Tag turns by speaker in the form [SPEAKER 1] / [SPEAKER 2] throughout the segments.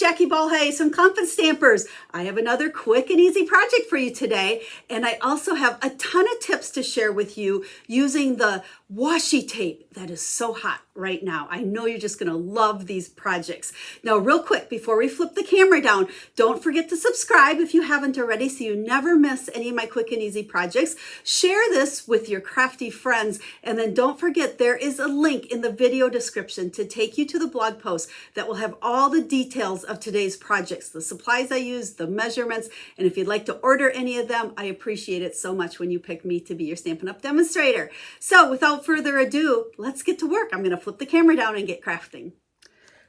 [SPEAKER 1] Jackie Balhay from Confidence Stampers. I have another quick and easy project for you today, and I also have a ton of tips to share with you using the washi tape that is so hot right now. I know you're just going to love these projects. Now, real quick, before we flip the camera down, don't forget to subscribe if you haven't already so you never miss any of my quick and easy projects. Share this with your crafty friends, and then don't forget there is a link in the video description to take you to the blog post that will have all the details of today's projects, the supplies I use, the measurements, and if you'd like to order any of them, I appreciate it so much when you pick me to be your Stampin' Up! Demonstrator. So without further ado, let's get to work. I'm going to flip the camera down and get crafting.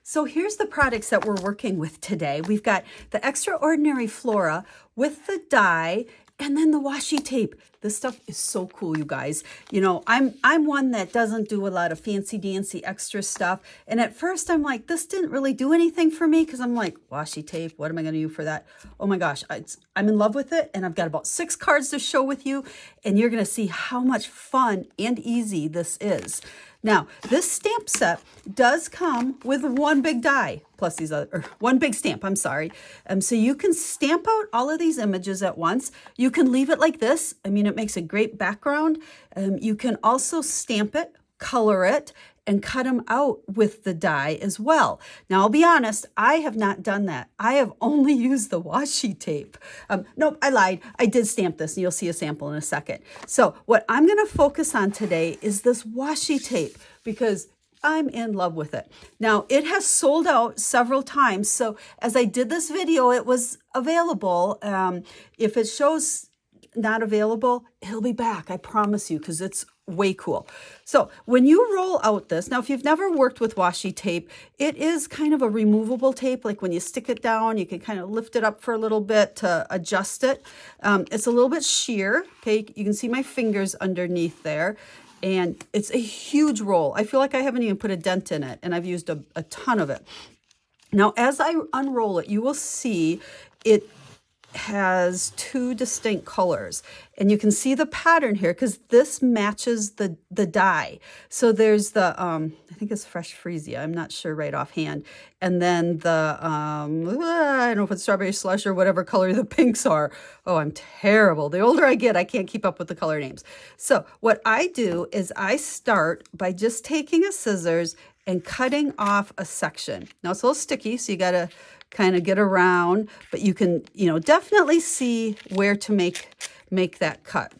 [SPEAKER 1] So here's the products that we're working with today. We've got the Extraordinary Flora with the die and then the washi tape. This stuff is so cool, you guys. You know, I'm one that doesn't do a lot of fancy dancy extra stuff. And at first I'm like, this didn't really do anything for me because I'm like, washi tape, what am I going to do for that? Oh my gosh, I'm in love with it. And I've got about 6 cards to show with you. And you're going to see how much fun and easy this is. Now, this stamp set does come with one big die, plus these other, or one big stamp, I'm sorry. So you can stamp out all of these images at once. You can leave it like this. I mean, it makes a great background. You can also stamp it, color it, and cut them out with the die as well. Now, I'll be honest, I have not done that. I have only used the washi tape. Nope, I lied. I did stamp this, and you'll see a sample in a second. So what I'm gonna focus on today is this washi tape because I'm in love with it. Now, it has sold out several times. So as I did this video, it was available. If it shows not available, it'll be back, I promise you, because it's way cool. So when you roll out this, now if you've never worked with washi tape, it is kind of a removable tape. Like when you stick it down, you can kind of lift it up for a little bit to adjust it. It's a little bit sheer, okay? You can see my fingers underneath there. And it's a huge roll. I feel like I haven't even put a dent in it, and I've used a ton of it. Now, as I unroll it, you will see it has 2 distinct colors, and you can see the pattern here because this matches the die. So there's the I think it's fresh freesia, I'm not sure right offhand, and then the I don't know if it's strawberry slush or whatever color the pinks are. Oh, I'm terrible. The older I get, I can't keep up with the color names. So what I do is I start by just taking a scissors and cutting off a section. Now it's a little sticky, so you gotta kind of get around, but you can, you know, definitely see where to make that cut.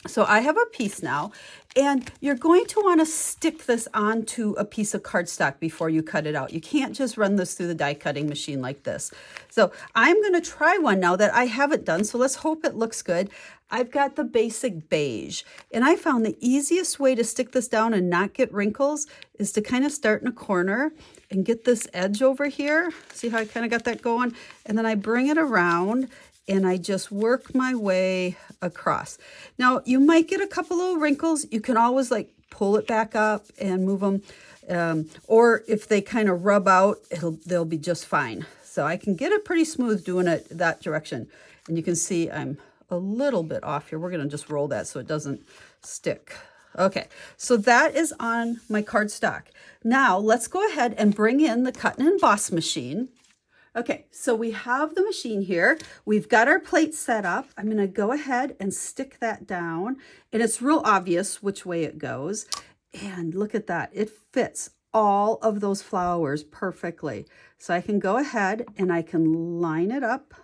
[SPEAKER 1] So I have a piece now, and you're going to want to stick this onto a piece of cardstock before you cut it out. You can't just run this through the die cutting machine like this. So I'm going to try one now that I haven't done, so let's hope it looks good. I've got the basic beige, and I found the easiest way to stick this down and not get wrinkles is to kind of start in a corner and get this edge over here. See how I kind of got that going? And then I bring it around and I just work my way across. Now, you might get a couple of wrinkles. You can always like pull it back up and move them. Or if they kind of rub out, they'll be just fine. So I can get it pretty smooth doing it that direction. And you can see I'm a little bit off here. We're going to just roll that so it doesn't stick. Okay, so that is on my cardstock. Now let's go ahead and bring in the cut and emboss machine. Okay, so we have the machine here. We've got our plate set up. I'm going to go ahead and stick that down, and it's real obvious which way it goes. And look at that. It fits all of those flowers perfectly. So I can go ahead and I can line it up.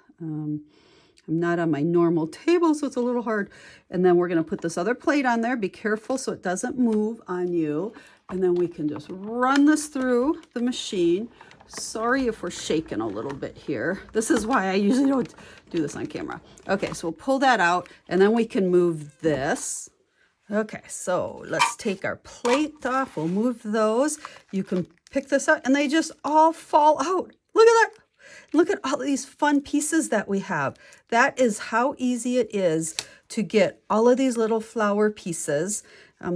[SPEAKER 1] I'm not on my normal table, so it's a little hard. And then we're going to put this other plate on there. Be careful so it doesn't move on you. And then we can just run this through the machine. Sorry if we're shaking a little bit here. This is why I usually don't do this on camera. Okay, so we'll pull that out, and then we can move this. Okay, so let's take our plate off. We'll move those. You can pick this up, and they just all fall out. Look at that. Look at all these fun pieces that we have. That is how easy it is to get all of these little flower pieces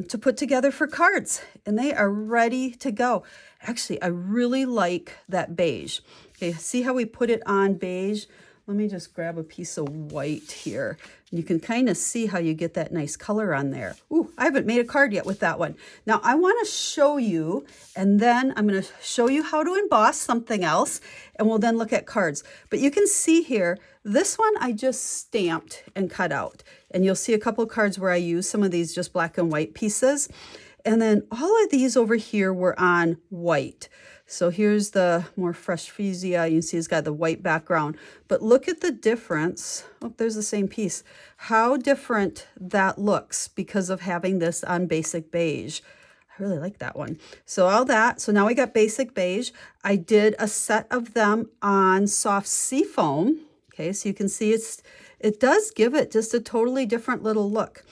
[SPEAKER 1] to put together for cards, and they are ready to go. Actually, I really like that beige. Okay, see how we put it on beige? let me just grab a piece of white here. You can kind of see how you get that nice color on there. Ooh, I haven't made a card yet with that one. Now I want to show you, and then I'm going to show you how to emboss something else, and we'll then look at cards. But you can see here, this one I just stamped and cut out. And you'll see a couple cards where I use some of these just black and white pieces. And then all of these over here were on white. So here's the more fresh fuchsia. You can see it's got the white background. But look at the difference. Oh, there's the same piece. How different that looks because of having this on basic beige. I really like that one. So all that. So now we got basic beige. I did a set of them on soft seafoam. Okay, so you can see it does give it just a totally different little look.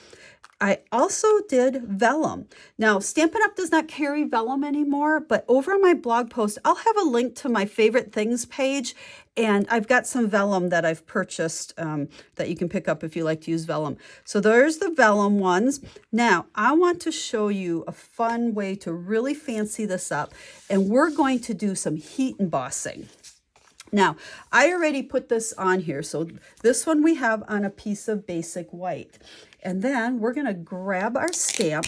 [SPEAKER 1] I also did vellum. Now, Stampin' Up! Does not carry vellum anymore, but over on my blog post, I'll have a link to my favorite things page, and I've got some vellum that I've purchased that you can pick up if you like to use vellum. So there's the vellum ones. Now, I want to show you a fun way to really fancy this up, and we're going to do some heat embossing. Now, I already put this on here. So this one we have on a piece of basic white. And then we're going to grab our stamp.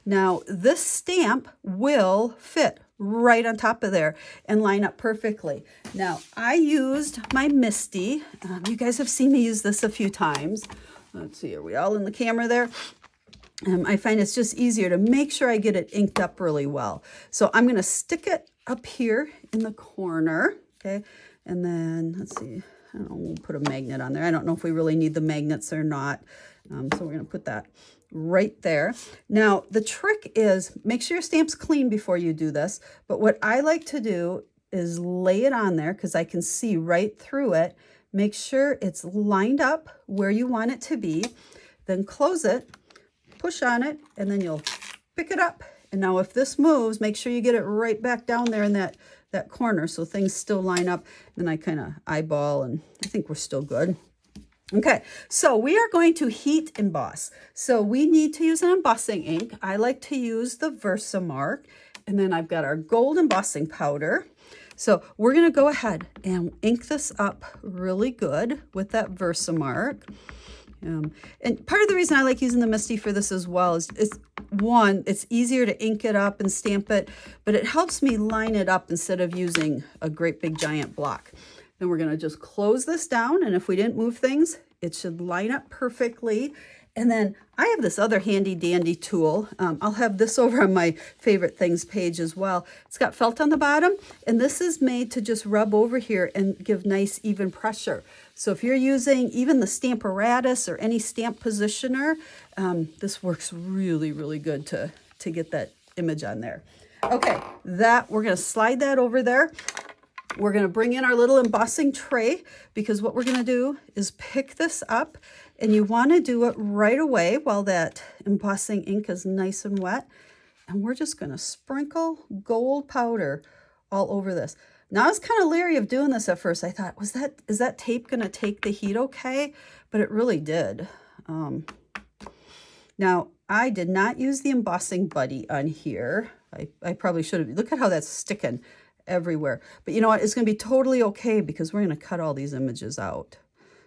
[SPEAKER 1] Now, this stamp will fit right on top of there and line up perfectly. Now, I used my MISTI. You guys have seen me use this a few times. Let's see, are we all in the camera there? I find it's just easier to make sure I get it inked up really well. So I'm going to stick it up here in the corner, okay? And then, let's see, I don't know, we'll put a magnet on there. I don't know if we really need the magnets or not. So we're going to put that right there. Now, the trick is make sure your stamp's clean before you do this. But what I like to do is lay it on there because I can see right through it. Make sure it's lined up where you want it to be. Then close it, push on it, and then you'll pick it up. And now if this moves, make sure you get it right back down there in that corner so things still line up. Then I kind of eyeball, and I think we're still good. Okay, so we are going to heat emboss. So we need to use an embossing ink. I like to use the Versamark, and then I've got our gold embossing powder. So we're going to go ahead and ink this up really good with that Versamark. And part of the reason I like using the MISTI for this as well is one, it's easier to ink it up and stamp it, but it helps me line it up instead of using a great big giant block. Then we're going to just close this down, and if we didn't move things, it should line up perfectly. And then I have this other handy dandy tool. I'll have this over on my favorite things page as well. It's got felt on the bottom, and this is made to just rub over here and give nice even pressure. So if you're using even the Stamparatus or any stamp positioner, this works really, really good to get that image on there. Okay, we're going to slide that over there. We're going to bring in our little embossing tray because what we're going to do is pick this up, and you want to do it right away while that embossing ink is nice and wet. And we're just going to sprinkle gold powder all over this. Now I was kind of leery of doing this at first. I thought, is that tape going to take the heat okay? But it really did. Now I did not use the embossing buddy on here. I probably should have. Look at how that's sticking everywhere. But you know what? It's going to be totally okay because we're going to cut all these images out.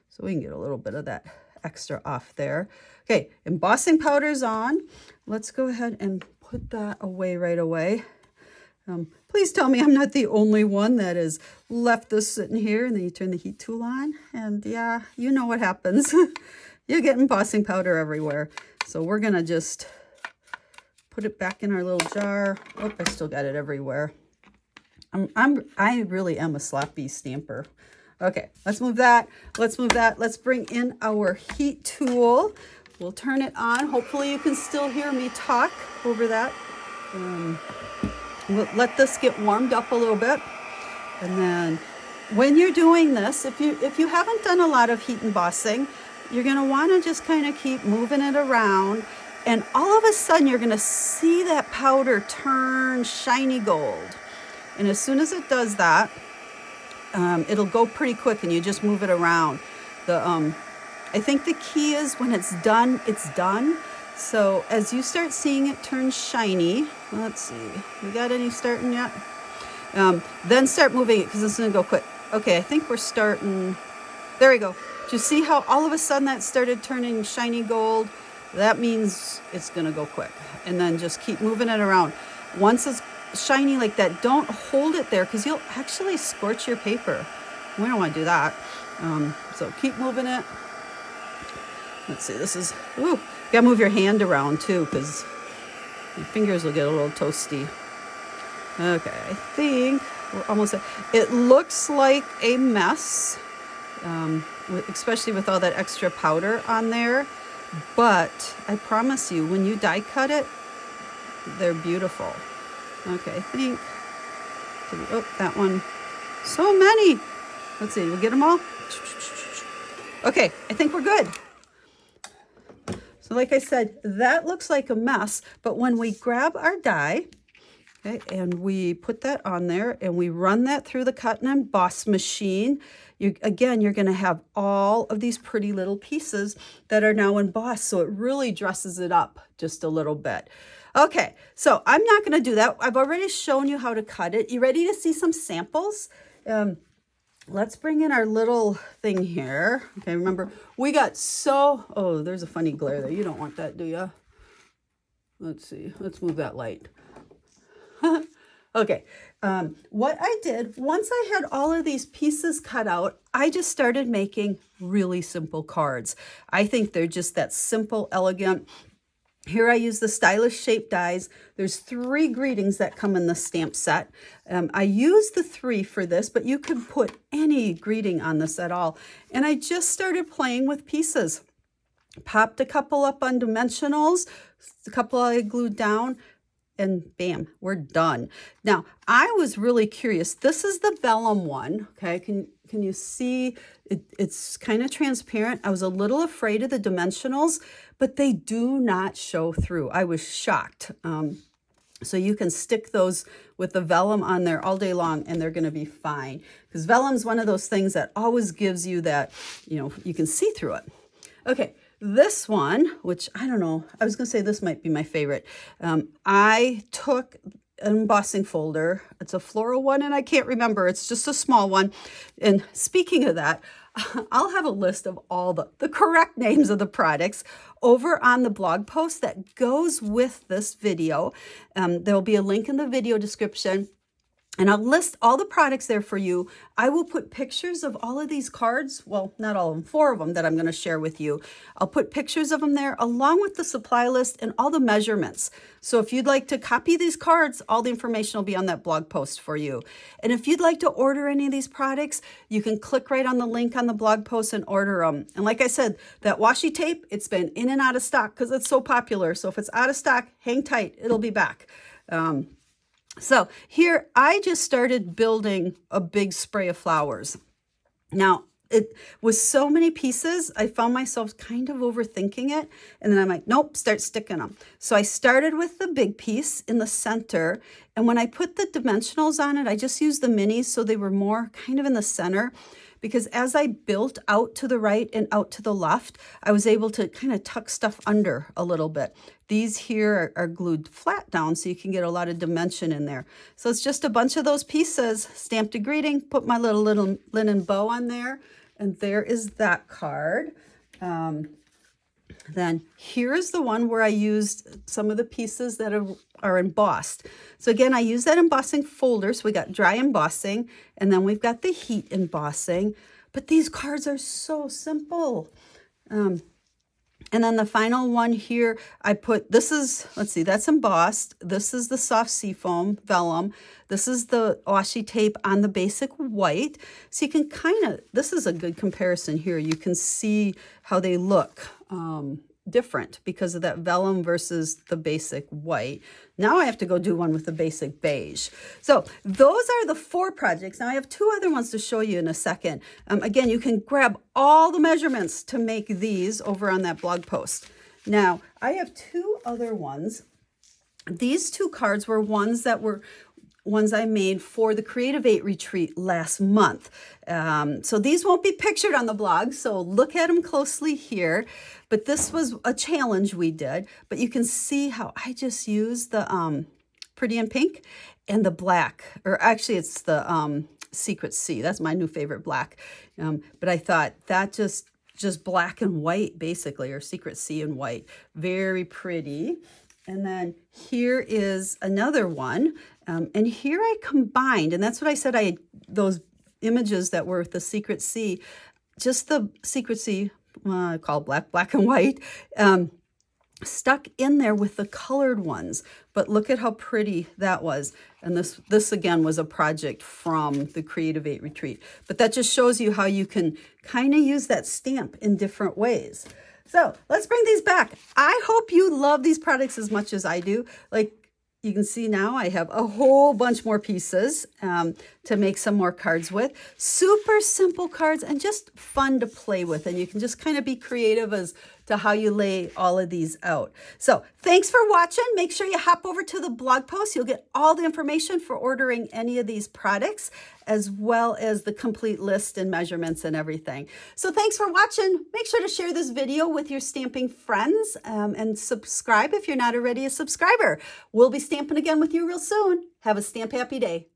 [SPEAKER 1] So we can get a little bit of that extra off there. Okay, embossing powder's on. Let's go ahead and put that away right away. Please tell me I'm not the only one that has left this sitting here, and then you turn the heat tool on, and yeah, you know what happens. You get embossing powder everywhere. So we're going to just put it back in our little jar. Oh, I still got it everywhere. I really am a sloppy stamper. Okay, let's move that. Let's move that. Let's bring in our heat tool. We'll turn it on. Hopefully you can still hear me talk over that. We'll let this get warmed up a little bit. And then when you're doing this, if you haven't done a lot of heat embossing, you're going to want to just kind of keep moving it around. And all of a sudden you're going to see that powder turn shiny gold. And as soon as it does that, it'll go pretty quick, and you just move it around. I think the key is when it's done, it's done. So as you start seeing it turn shiny, let's see, we got any starting yet? Then start moving it because it's going to go quick. Okay, I think we're starting. There we go. Do you see how all of a sudden that started turning shiny gold? That means it's gonna go quick. And then just keep moving it around. Once it's shiny like that, don't hold it there because you'll actually scorch your paper. We don't want to do that. So keep moving it. Let's see, this is, ooh, you gotta move your hand around too because your fingers will get a little toasty. Okay, I think we're almost there. It looks like a mess, especially with all that extra powder on there. But I promise you, when you die cut it, they're beautiful. Okay, I think, oh, that one, so many. Let's see, we'll get them all. Okay, I think we're good. So like I said, that looks like a mess, but when we grab our die, okay, and we put that on there and we run that through the cut and emboss machine, again, you're gonna have all of these pretty little pieces that are now embossed, so it really dresses it up just a little bit. Okay, so I'm not gonna do that. I've already shown you how to cut it. You ready to see some samples? Let's bring in our little thing here. Okay, remember, we got oh, there's a funny glare there. You don't want that, do you? Let's see, let's move that light. Okay, what I did, once I had all of these pieces cut out, I just started making really simple cards. I think they're just that simple, elegant. Here I use the stylish shape dies. There's 3 greetings that come in the stamp set. I use the 3 for this, but you could put any greeting on this at all. And I just started playing with pieces. Popped a couple up on dimensionals, a couple I glued down, and bam, we're done. Now, I was really curious. This is the vellum one, okay? Can you see? It's kind of transparent. I was a little afraid of the dimensionals, but they do not show through. I was shocked. So you can stick those with the vellum on there all day long and they're gonna be fine. Because vellum's one of those things that always gives you that, you can see through it. Okay. This one, which I don't know, I was going to say this might be my favorite. I took an embossing folder. It's a floral one, and I can't remember. It's just a small one. And speaking of that, I'll have a list of all the correct names of the products over on the blog post that goes with this video. There'll be a link in the video description. And I'll list all the products there for you. I will put pictures of all of these cards. Well, not all of them, 4 of them that I'm going to share with you. I'll put pictures of them there along with the supply list and all the measurements. So if you'd like to copy these cards, all the information will be on that blog post for you. And if you'd like to order any of these products, you can click right on the link on the blog post and order them. And like I said, that washi tape, it's been in and out of stock because it's so popular. So if it's out of stock, hang tight, it'll be back. So here I just started building a big spray of flowers. Now, it was so many pieces, I found myself kind of overthinking it. And then I'm like, nope, start sticking them. So I started with the big piece in the center. And when I put the dimensionals on it, I just used the minis so they were more kind of in the center. Because as I built out to the right and out to the left, I was able to kind of tuck stuff under a little bit. These here are glued flat down so you can get a lot of dimension in there. So it's just a bunch of those pieces, stamped a greeting, put my little linen bow on there, and there is that card. Then here's the one where I used some of the pieces that are embossed. So again, I use that embossing folder. So we got dry embossing, and then we've got the heat embossing. But these cards are so simple. And then the final one here, I put, this is, let's see, that's embossed. This is the soft seafoam vellum. This is the washi tape on the basic white. So you can kind of, this is a good comparison here. You can see how they look different because of that vellum versus the basic white. Now I have to go do one with the basic beige. So those are the 4 projects. Now I have 2 other ones to show you in a second. Again, you can grab all the measurements to make these over on that blog post. Now I have 2 other ones. These 2 cards were ones I made for the Creative 8 retreat last month. So these won't be pictured on the blog, so look at them closely here. But this was a challenge we did. But you can see how I just used the Pretty in Pink and the black, or actually it's the Secret Sea. That's my new favorite black. But I thought that just black and white basically, or Secret Sea and white. Very pretty. And then here is another one. And here I combined, and that's what I said, those images that were the Secret Sea, just the Secret Sea, I call black and white, stuck in there with the colored ones. But look at how pretty that was. And this again was a project from the Creative 8 retreat. But that just shows you how you can kind of use that stamp in different ways. So let's bring these back. I hope you love these products as much as I do. Like you can see now I have a whole bunch more pieces to make some more cards with. Super simple cards and just fun to play with. And you can just kind of be creative as to how you lay all of these out. So thanks for watching. Make sure you hop over to the blog post. You'll get all the information for ordering any of these products, as well as the complete list and measurements and everything. So thanks for watching. Make sure to share this video with your stamping friends and subscribe if you're not already a subscriber. We'll be stamping again with you real soon. Have a stamp happy day.